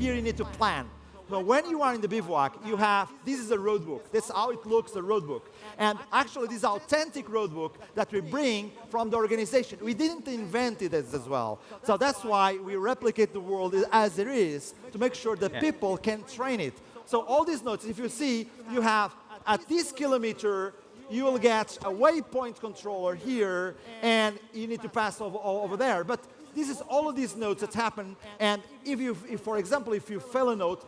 here you need to plan. Now, when you are in the bivouac, you have, this is a road book. That's how it looks, the road book. And actually, this is authentic road book that we bring from the organization. We didn't invent it as well. So that's why we replicate the world as it is to make sure that people can train it. So all these notes, if you see, you have at this kilometer, you will get a waypoint controller here, and you need to pass over there. But this is all of these notes that happen, and if for example, if you fail a note,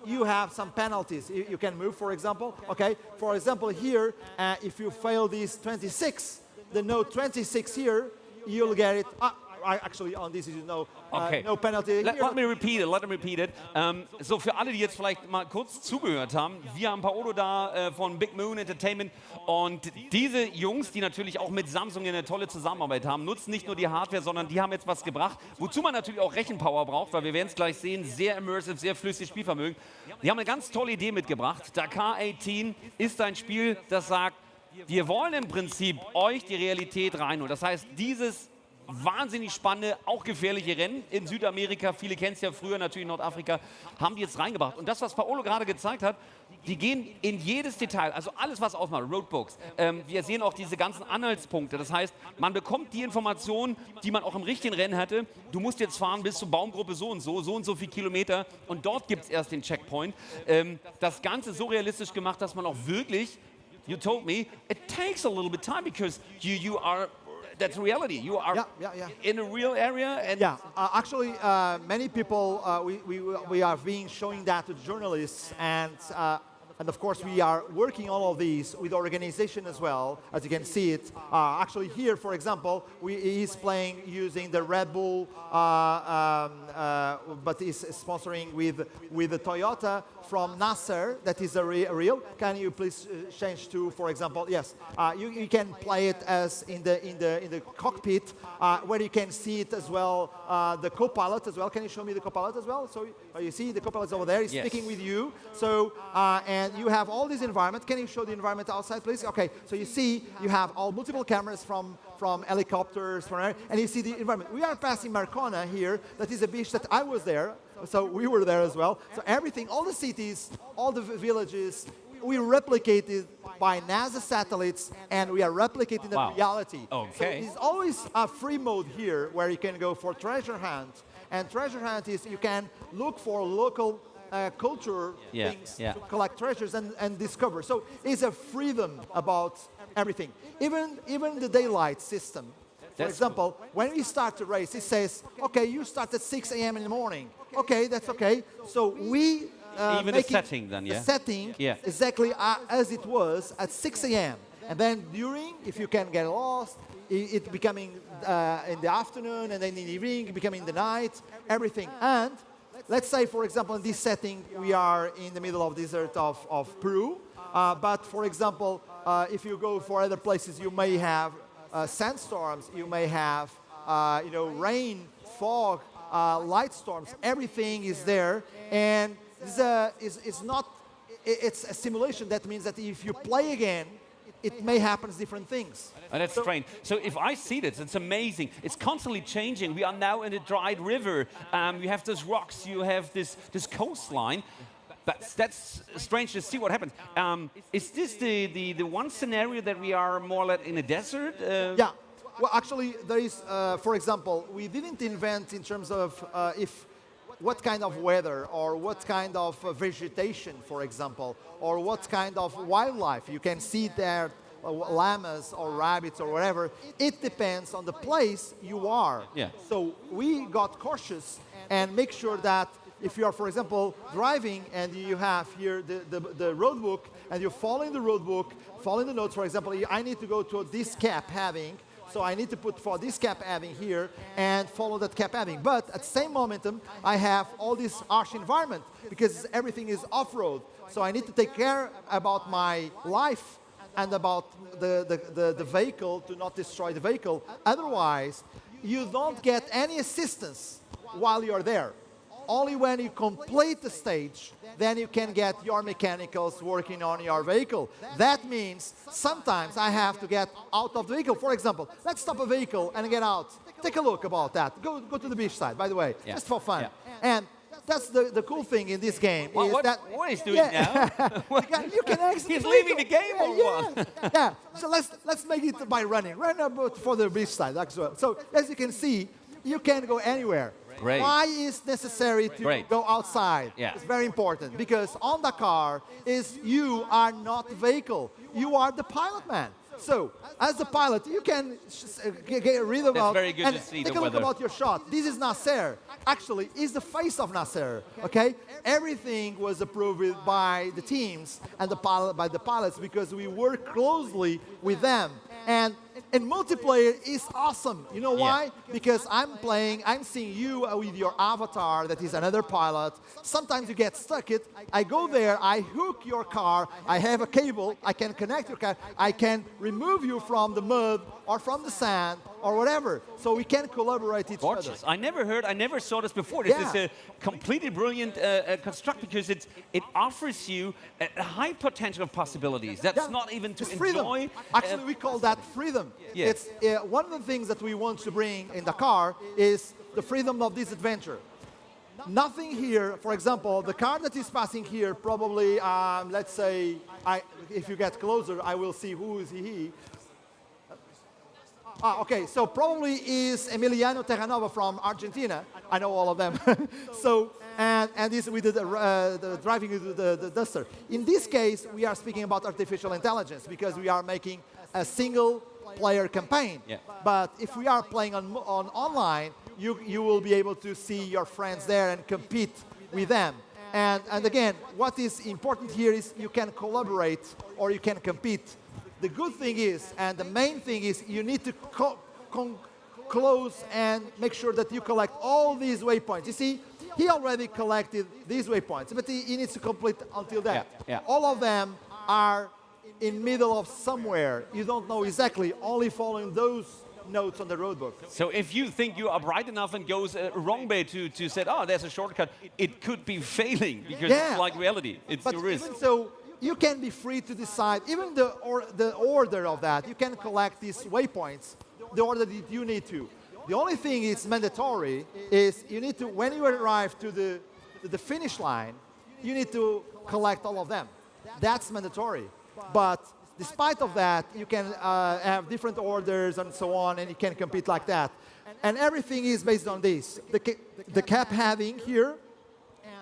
you have some penalties. You can move, for example, okay? For example, here, if you fail this 26, the note 26 here, you'll get it. Actually, on this, no penalty. Let me repeat it. So für alle, die jetzt vielleicht mal kurz zugehört haben, wir haben Paolo da von Big Moon Entertainment und diese Jungs, die natürlich auch mit Samsung eine tolle Zusammenarbeit haben, nutzen nicht nur die Hardware, sondern die haben jetzt was gebracht, wozu man natürlich auch Rechenpower braucht, weil wir werden es gleich sehen, sehr immersive, sehr flüssiges Spielvermögen. Die haben eine ganz tolle Idee mitgebracht. Dakar 18 ist ein Spiel, das sagt, wir wollen im Prinzip euch die Realität reinholen. Das heißt, dieses wahnsinnig spannende, auch gefährliche Rennen in Südamerika, viele kennen es ja früher, natürlich in Nordafrika, haben die jetzt reingebracht. Und das, was Paolo gerade gezeigt hat, die gehen in jedes Detail, also alles, was ausmacht, Roadbooks. Wir sehen auch diese ganzen Anhaltspunkte. Das heißt, man bekommt die Informationen, die man auch im richtigen Rennen hatte. Du musst jetzt fahren bis zur Baumgruppe so und so viele Kilometer und dort gibt es erst den Checkpoint. Das Ganze so realistisch gemacht, dass man auch wirklich, you told me, it takes a little bit time because you are that's reality. You are in a real area. And actually, many people, we are being showing that to journalists, and of course, we are working all of these with the organization as well, as you can see it. Actually here, for example, he's playing using the Red Bull, but he's sponsoring with the Toyota from Nasser. That is a real. Can you please change to, for example, yes. You can play it as in the cockpit, where you can see it as well, the co-pilot as well. Can you show me the co-pilot as well? So you see the co-pilot over there. He's speaking with you. So and you have all this environment. Can you show the environment outside, please? Okay, so you see you have all multiple cameras from helicopters, and you see the environment. We are passing Marcona here. That is a beach that I was there, so we were there as well. So everything, all the cities, all the villages, we replicated by NASA satellites, and we are replicating the reality. Okay. So there's always a free mode here where you can go for treasure hunt, and treasure hunt is you can look for local culture things to collect treasures and discover. So it's a freedom about everything. Even the daylight system. For example, when we start the race, it says, okay, you start at 6 a.m. in the morning. Okay, that's okay. So we even the setting then, the setting exactly as it was at 6 a.m. And then during, if you can get lost, it becoming in the afternoon, and then in the evening, becoming the night, everything. And let's say, for example, in this setting, we are in the middle of the desert of Peru. But for example, if you go for other places, you may have sandstorms, you may have rain, fog, light storms. Everything is there, and it's a simulation. That means that if you play again, it may happen different things. And that's strange. So if I see this, it's amazing. It's constantly changing. We are now in a dried river. You have these rocks. You have this coastline. That's strange to see what happens. Is this the one scenario that we are more or less in a desert? Yeah. Well, actually, there is, for example, we didn't invent in terms of what kind of weather or what kind of vegetation, for example, or what kind of wildlife. You can see there llamas or rabbits or whatever. It depends on the place you are. Yeah. So we got cautious and make sure that if you are, for example, driving and you have here the road book and you're following the road book, following the notes, for example, I need to go to this cap having, so I need to put for this cap having here and follow that cap having. But at the same momentum, I have all this harsh environment because everything is off-road. So I need to take care about my life and about the vehicle to not destroy the vehicle. Otherwise, you don't get any assistance while you're there. Only when you complete the stage, then you can get your mechanicals working on your vehicle. That means sometimes I have to get out of the vehicle. For example, let's stop a vehicle and get out. Take a look about that. Go to the beach side, by the way, just for fun. And that's the cool thing in this game. Is What, that, what is doing yeah. now? You can exit He's the leaving the vehicle. game or yeah, what? yeah. So let's make it by running. Run about for the beach side as well. So as you can see, you can go anywhere. Great. Why is necessary to Great. go outside? Yeah. It's very important because on the car is you are not the vehicle. You are the pilot man. So, as the pilot, you can get rid of That's very good and to see take the a look weather. about your shot. This is Nasser. Actually, is the face of Nasser. Okay, everything was approved by the teams and by the pilots because we work closely with them. And multiplayer is awesome. You know why? Because I'm seeing you with your avatar that is another pilot. Sometimes you get stuck. I go there, I hook your car, I have a cable, I can connect your car, I can remove you from the mud or from the sand or whatever. So we can collaborate each other. Gorgeous. I never saw this before. This is Yeah. a completely brilliant construct because it offers you a high potential of possibilities. That's Yeah, not even to it's freedom. enjoy. Actually, we call that freedom. Yeah. It's one of the things that we want to bring in the car is the freedom of this adventure. Nothing here, for example, the car that is passing here probably, let's say, if you get closer, I will see who is he. Okay, so probably is Emiliano Terranova from Argentina. I know all of them. So, and this we did the driving with the Duster. In this case, we are speaking about artificial intelligence because we are making a single player campaign. Yeah. But if we are playing on online, you will be able to see your friends there and compete with them. And again, what is important here is you can collaborate or you can compete. The good thing is, and the main thing is, you need to close and make sure that you collect all these waypoints. You see, he already collected these waypoints, but he needs to complete until that. Yeah, yeah. All of them are in middle of somewhere. You don't know exactly, only following those notes on the roadbook. So if you think you are bright enough and goes a wrong way to say, oh, there's a shortcut, it could be failing because Yeah. it's like reality. It's But your risk. even so, you can be free to decide, even the order of that, you can collect these waypoints, the order that you need to. The only thing is mandatory is you need to, when you arrive to the finish line, you need to collect all of them. That's mandatory. But despite of that, you can have different orders and so on, and you can compete like that. And everything is based on this. The cap heading here,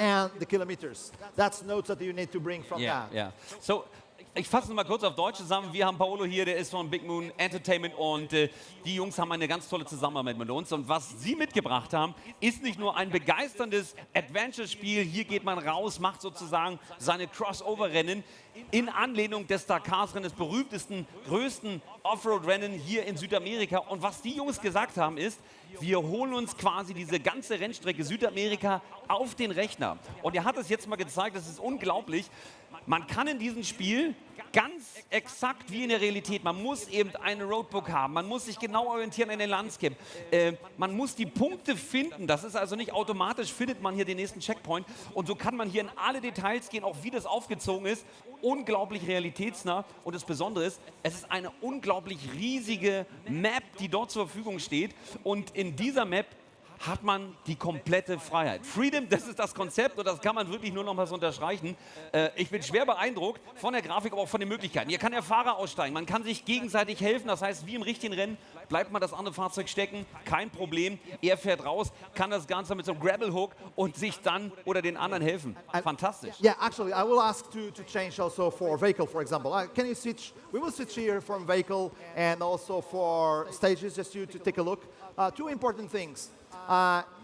and the kilometers. That's notes that you need to bring from Ja, that. ja. So, ich fasse es mal kurz auf Deutsch zusammen. Wir haben Paolo hier, der ist von Big Moon Entertainment und die Jungs haben eine ganz tolle Zusammenarbeit mit uns. Und was sie mitgebracht haben, ist nicht nur ein begeisterndes Adventure-Spiel. Hier geht man raus, macht sozusagen seine Crossover-Rennen in Anlehnung des Dakars-Rennen, des berühmtesten, größten Offroad-Rennen hier in Südamerika. Und was die Jungs gesagt haben ist, wir holen uns quasi diese ganze Rennstrecke Südamerika auf den Rechner. Und er hat es jetzt mal gezeigt, das ist unglaublich. Man kann in diesem Spiel ganz exakt wie in der Realität, man muss eben eine Roadbook haben, man muss sich genau orientieren an den Landscape, man muss die Punkte finden, das ist also nicht automatisch, findet man hier den nächsten Checkpoint und so kann man hier in alle Details gehen, auch wie das aufgezogen ist, unglaublich realitätsnah und das Besondere ist, es ist eine unglaublich riesige Map, die dort zur Verfügung steht und in dieser Map hat man die komplette Freiheit. Freedom, das ist das Konzept und das kann man wirklich nur noch mal so unterstreichen. Ich bin schwer beeindruckt von der Grafik, aber auch von den Möglichkeiten. Hier kann der Fahrer aussteigen, man kann sich gegenseitig helfen, das heißt, wie im richtigen Rennen bleibt man das andere Fahrzeug stecken, kein Problem. Er fährt raus, kann das Ganze mit so einem Gravel-Hook und sich dann oder den anderen helfen. Fantastisch. Yeah, actually, I will ask to change also for vehicle, for example. Can you switch? We will switch here from vehicle and also for stages, just to take a look. Two important things.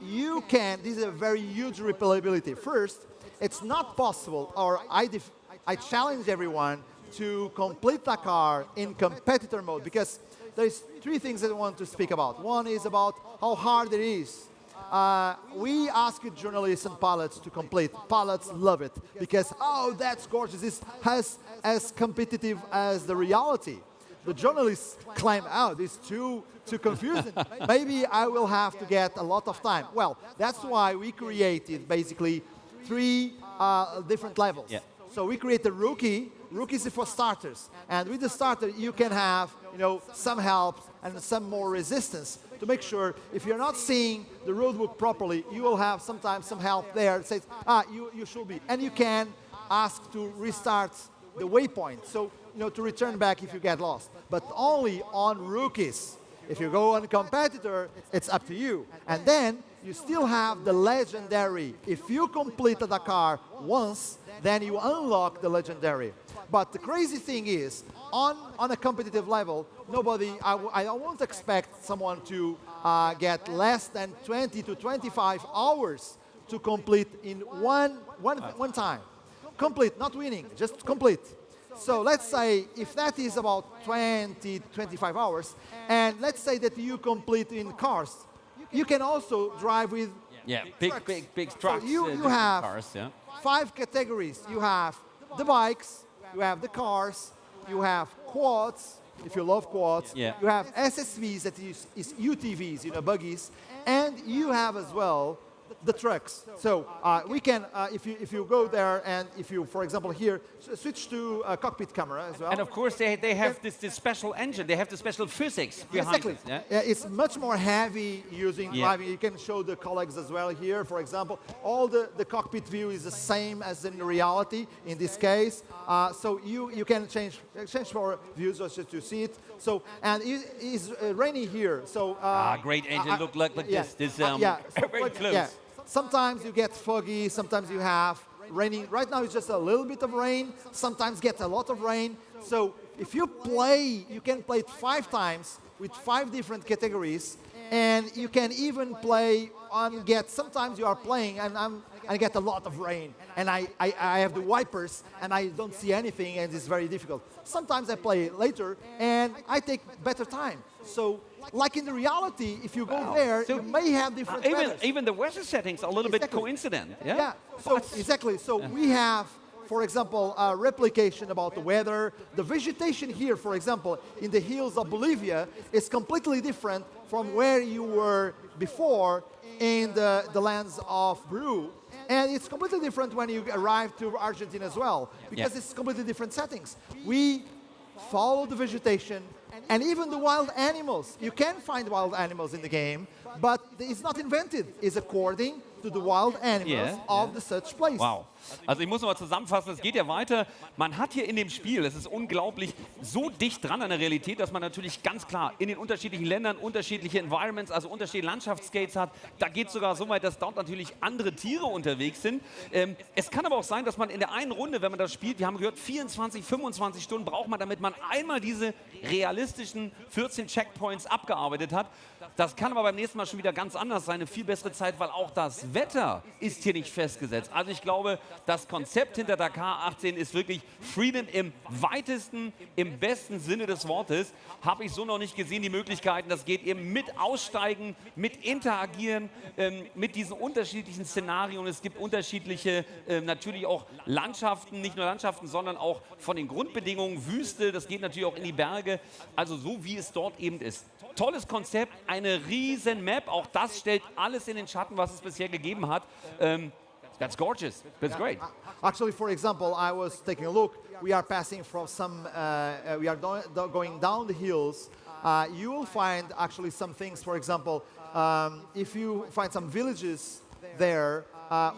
This is a very huge replayability. First, it's not possible, or I challenge everyone to complete the car in competitor mode because there's three things that I want to speak about. One is about how hard it is. We ask journalists and pilots to complete. Pilots love it because, oh, that's gorgeous. This has as competitive as the reality. The journalists claim, oh, this is too confusing. Maybe I will have to get a lot of time. Well, that's why we created basically three different levels. Yeah. So we create a rookie. Rookies is for starters. And with the starter, you can have some help and some more resistance. to make sure if you're not seeing the roadbook properly, you will have sometimes some help there that says, you should be. And you can ask to restart the waypoint, so to return back if you get lost. But only on rookies. If you go on a competitor, it's up to you. And then you still have the legendary. If you complete the Dakar once, then you unlock the legendary. But the crazy thing is, on a competitive level, I won't expect someone to get less than 20 to 25 hours to complete in one time. Complete, not winning, just complete. So let's say if that is about 20, 25 hours, and let's say that you complete in cars, you can also drive with big trucks. So you have cars, 5 categories. You have the bikes, you have the cars, you have quads, if you love quads, you have SSVs, that is UTVs, buggies, and you have as well the trucks. So we can, if you go there and if you, for example, here, switch to a cockpit camera as well. And of course they have this special engine, they have the special physics behind it. It's much more heavy using driving. You can show the colleagues as well here, for example. All the cockpit view is the same as in reality in this case. So you can change for views just to see it. So, and it's rainy here. So great engine, look like this very close. Yeah. Sometimes you get foggy, sometimes you have raining. Right now it's just a little bit of rain, sometimes get a lot of rain. So if you play, you can play it 5 times with 5 different categories, and you can even play on sometimes you are playing and I get a lot of rain, and I have the wipers and I don't see anything, and it's very difficult. Sometimes I play later and I take better time. So like in the reality, if you go there, so you may have different even the weather settings are a little bit coincident. Yeah. So exactly. So we have, for example, a replication about the weather. The vegetation here, for example, in the hills of Bolivia is completely different from where you were before in the lands of Peru. And it's completely different when you arrive to Argentina as well, because it's completely different settings. We follow the vegetation, and even the wild animals. You can find wild animals in the game, but it's not invented. It's according to the wild animals of the such place. Wow. Also ich muss noch mal zusammenfassen, es geht ja weiter. Man hat hier in dem Spiel, es ist unglaublich, so dicht dran an der Realität, dass man natürlich ganz klar in den unterschiedlichen Ländern unterschiedliche Environments, also unterschiedliche Landschaftsskates hat. Da geht es sogar so weit, dass dort natürlich andere Tiere unterwegs sind. Es kann aber auch sein, dass man in der einen Runde, wenn man das spielt, wir haben gehört, 24, 25 Stunden braucht man, damit man einmal diese realistischen 14 Checkpoints abgearbeitet hat. Das kann aber beim nächsten Mal schon wieder ganz anders sein, eine viel bessere Zeit, weil auch das Wetter ist hier nicht festgesetzt. Also ich glaube, das Konzept hinter Dakar 18 ist wirklich Freedom im weitesten, im besten Sinne des Wortes. Habe ich so noch nicht gesehen, die Möglichkeiten. Das geht eben mit Aussteigen, mit Interagieren, mit diesen unterschiedlichen Szenarien. Es gibt unterschiedliche, natürlich auch Landschaften, nicht nur Landschaften, sondern auch von den Grundbedingungen, Wüste, das geht natürlich auch in die Berge. Also so, wie es dort eben ist. Tolles Konzept, eine riesen Map. Auch das stellt alles in den Schatten, was es bisher gegeben hat. That's gorgeous. That's great. Actually, for example, I was taking a look. We are passing from some, we are going down the hills. You will find actually some things, for example, if you find some villages there,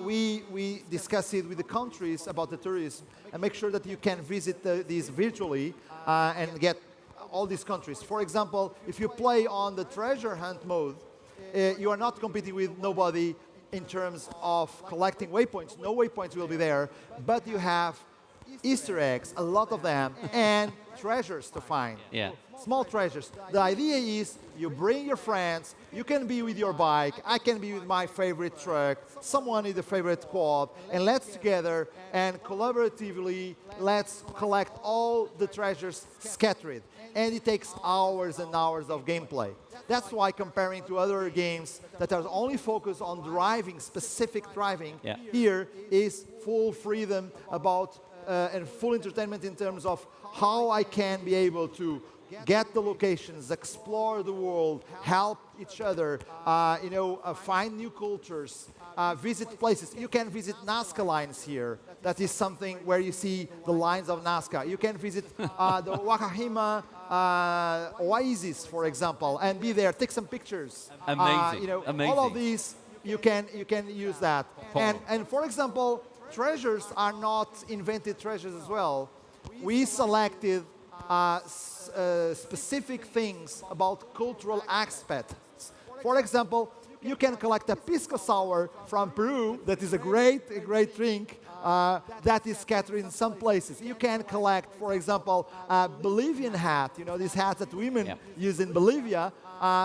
we discuss it with the countries about the tourism and make sure that you can visit these virtually and get all these countries. For example, if you play on the treasure hunt mode, you are not competing with nobody in terms of collecting waypoints. No waypoints will be there, but you have Easter eggs, a lot of them, and treasures to find. Yeah. Small treasures. The idea is you bring your friends, you can be with your bike, I can be with my favorite truck, someone with a favorite quad, and let's together and collaboratively, let's collect all the treasures scattered. And it takes hours and hours of gameplay. That's why comparing to other games that are only focused on driving, specific driving, here is full freedom about and full entertainment in terms of how I can be able to get the locations, explore the world, help each other, find new cultures, visit places. You can visit Nazca lines here. That is something where you see the lines of Nazca. You can visit the Wakahima Oasis, for example, and be there, take some pictures. Amazing, amazing. All of these, you can use that. And for example, treasures are not invented treasures as well. We selected specific things about cultural aspects. For example, you can collect a pisco sour from Peru that is a great drink that is scattered in some places. You can collect, for example, a Bolivian hat, these hats that women use in Bolivia.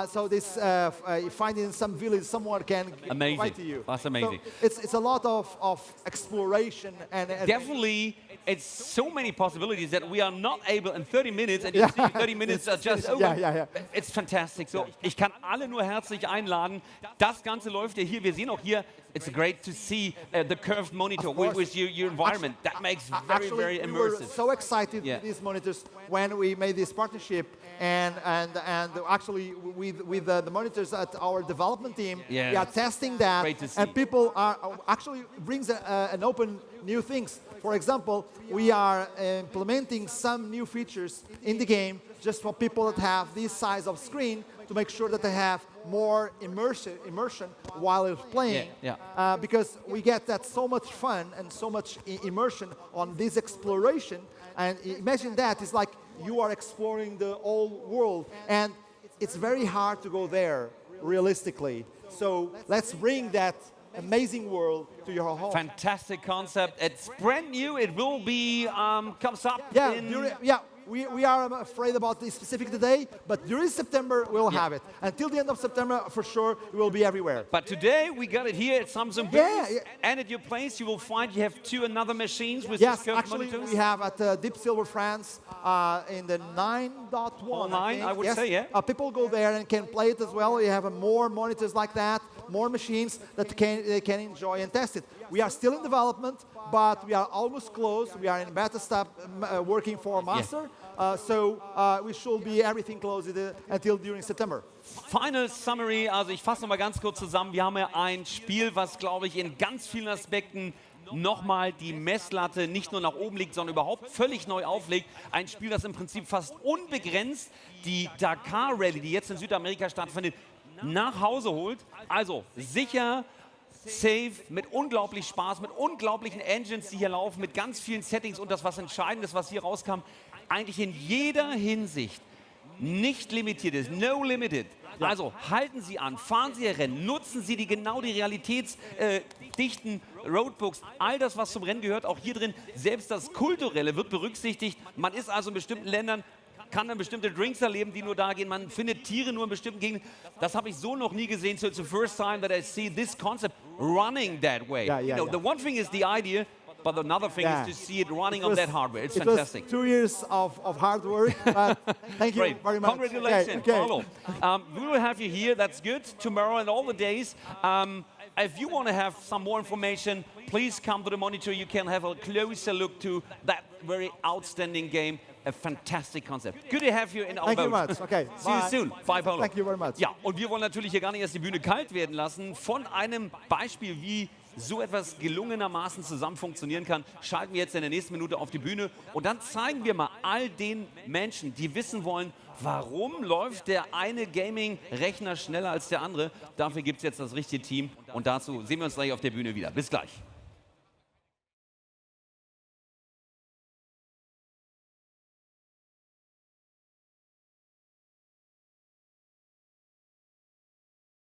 So this, you find in some village, someone can provide to you. That's amazing. So it's a lot of exploration and definitely. It's so many possibilities that we are not able in 30 minutes, and you see 30 minutes are just over. Yeah. It's fantastic. So, ich kann alle nur herzlich einladen. Das Ganze läuft ja hier. Wir sehen auch hier, it's great to see the curved monitor with your environment. That makes very immersive. We were so excited with these monitors when we made this partnership, and actually with the monitors at our development team, we are testing that, Great to see. and people are actually brings an open new things. For example, we are implementing some new features in the game just for people that have this size of screen to make sure that they have more immersion while they're playing. Because we get that so much fun and so much immersion on this exploration. And imagine that, it's like you are exploring the whole world. And it's very hard to go there, realistically. So let's bring that amazing world to your home. Fantastic concept. It's brand new. It will be comes up. We are afraid about the specific today, but during September we'll have it. Until the end of September, for sure, it will be everywhere. But today we got it here at Samsung booth, and at your place you will find you have another machines with yes, curved actually monitors. We have at Deep Silver France in the 9.1. I would say, yeah. People go there and can play it as well. You have more monitors like that, more machines that they can enjoy and test it. We are still in development, but we are almost close. We are in beta step working for master. So we should be everything closed until during September. Final Summary, also ich fasse nochmal ganz kurz zusammen. Wir haben ja ein Spiel, was, glaube ich, in ganz vielen Aspekten nochmal die Messlatte nicht nur nach oben legt, sondern überhaupt völlig neu auflegt. Ein Spiel, das im Prinzip fast unbegrenzt die Dakar Rallye, die jetzt in Südamerika stattfindet, nach Hause holt. Also sicher, safe, mit unglaublich Spaß, mit unglaublichen Engines, die hier laufen, mit ganz vielen Settings und das, was Entscheidendes, was hier rauskam, eigentlich in jeder Hinsicht nicht limitiert ist, no limited. Also halten Sie an, fahren Sie Ihr Rennen, nutzen Sie genau die realitätsdichten Roadbooks, all das, was zum Rennen gehört, auch hier drin, selbst das Kulturelle wird berücksichtigt. Man ist also in bestimmten Ländern, kann dann bestimmte Drinks erleben, die nur da gehen. Man findet Tiere nur in bestimmten Gegenden. Das habe ich so noch nie gesehen. So it's the first time that I see this concept running that way. The one thing is the idea, but another thing is to see it running on that hardware. It's fantastic. It was 2 years of hard work, but thank you very much. Congratulations, Paulo. We will have you here, that's good, tomorrow and all the days. If you want to have some more information, please come to the monitor. You can have a closer look to that very outstanding game. A fantastic concept. Good to have you in our boat. Thank you much. Okay. See you soon. Bye, Paulo. Thank you very much. Ja, und wir wollen natürlich hier gar nicht erst die Bühne kalt werden lassen. Von einem Beispiel, wie so etwas gelungenermaßen zusammen funktionieren kann, schalten wir jetzt in der nächsten Minute auf die Bühne und dann zeigen wir mal all den Menschen, die wissen wollen, warum läuft der eine Gaming-Rechner schneller als der andere. Dafür gibt es jetzt das richtige Team und dazu sehen wir uns gleich auf der Bühne wieder. Bis gleich.